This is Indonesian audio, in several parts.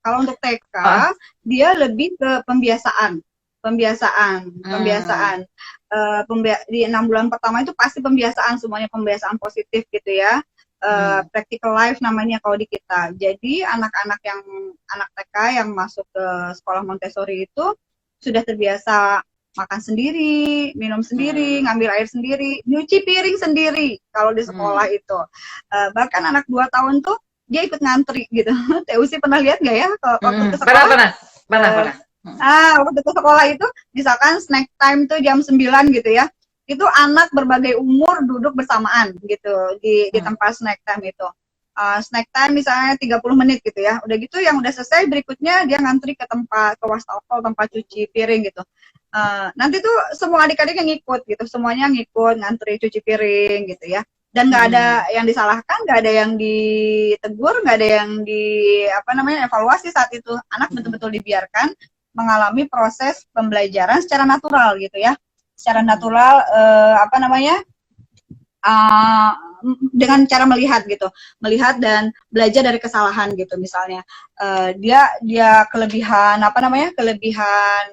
Kalau untuk TK, dia lebih ke pembiasaan. Di 6 bulan pertama itu pasti pembiasaan, semuanya pembiasaan positif gitu ya. Practical life namanya kalau di kita. Jadi anak TK yang masuk ke sekolah Montessori itu sudah terbiasa makan sendiri, minum sendiri, ngambil air sendiri, nyuci piring sendiri kalau di sekolah itu. Bahkan anak 2 tahun tuh dia ikut ngantri gitu. TUC pernah lihat nggak ya waktu ke sekolah? Pernah. Waktu ke sekolah itu misalkan snack time tuh jam 9 gitu ya. Itu anak berbagai umur duduk bersamaan gitu di tempat snack time itu. Snack time misalnya 30 menit gitu ya. Udah gitu yang udah selesai berikutnya dia ngantri ke wastafel, tempat cuci piring gitu. Nanti tuh semua adik-adik yang ngikut gitu, semuanya ngikut ngantri cuci piring gitu ya. Dan nggak ada yang disalahkan, nggak ada yang ditegur, nggak ada yang evaluasi saat itu. Anak betul-betul dibiarkan mengalami proses pembelajaran secara natural gitu ya, secara natural dengan cara melihat dan belajar dari kesalahan gitu. Misalnya dia kelebihan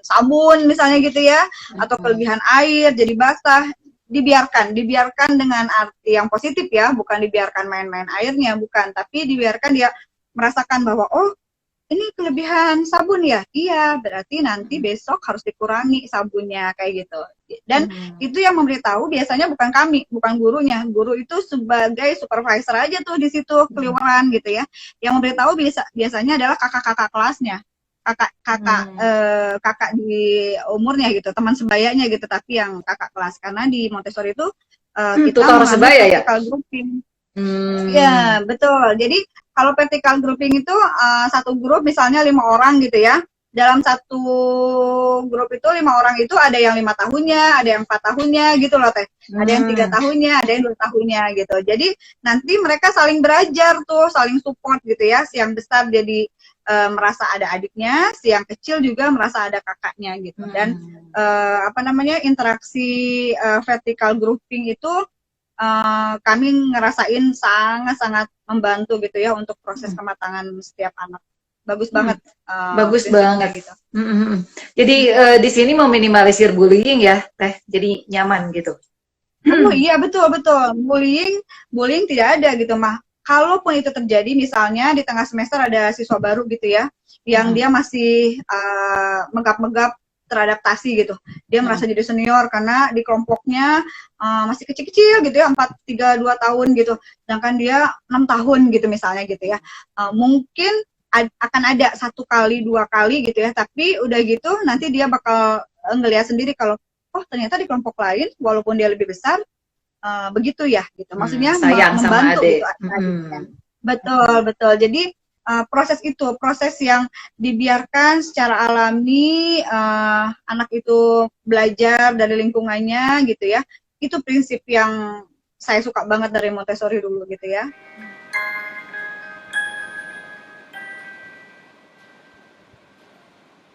sabun misalnya gitu ya, atau kelebihan air jadi basah, dibiarkan dengan arti yang positif ya, bukan dibiarkan main-main airnya, bukan, tapi dibiarkan dia merasakan bahwa oh ini kelebihan sabun ya, iya berarti nanti besok harus dikurangi sabunnya kayak gitu. Dan itu yang memberitahu biasanya bukan kami, bukan gurunya. Guru itu sebagai supervisor aja tuh di situ keliweran gitu ya. Yang memberitahu biasanya adalah kakak-kakak kelasnya, kakak di umurnya gitu, teman sebayanya gitu, tapi yang kakak kelas, karena di Montessori itu kita mengambil vertical grouping. Ya betul. Jadi kalau vertical grouping itu satu grup misalnya 5 orang gitu ya. Dalam satu grup itu 5 orang itu ada yang 5 tahunnya, ada yang 4 tahunnya gitu loh Teh. Ada yang 3 tahunnya, ada yang 2 tahunnya gitu. Jadi nanti mereka saling belajar tuh, saling support gitu ya. Si yang besar jadi merasa ada adiknya, si yang kecil juga merasa ada kakaknya gitu. Dan interaksi vertical grouping itu kami ngerasain sangat-sangat membantu gitu ya untuk proses kematangan setiap anak. Bagus banget. Bagus banget gitu. Jadi di sini meminimalisir bullying ya, Teh. Jadi nyaman gitu. Oh iya, betul. Bullying tidak ada gitu mah. Kalaupun itu terjadi, misalnya di tengah semester ada siswa baru gitu ya, yang dia masih megap-megap teradaptasi gitu. Dia merasa jadi senior karena di kelompoknya masih kecil-kecil gitu ya, 3, 2 tahun gitu. Sedangkan dia 6 tahun gitu misalnya gitu ya. Mungkin akan ada 1 kali, 2 kali gitu ya, tapi udah gitu nanti dia bakal ngelihat sendiri kalau oh ternyata di kelompok lain walaupun dia lebih besar begitu ya gitu. Maksudnya membantu gitu. Betul. Jadi proses yang dibiarkan secara alami, anak itu belajar dari lingkungannya gitu ya. Itu prinsip yang saya suka banget dari Montessori dulu gitu ya.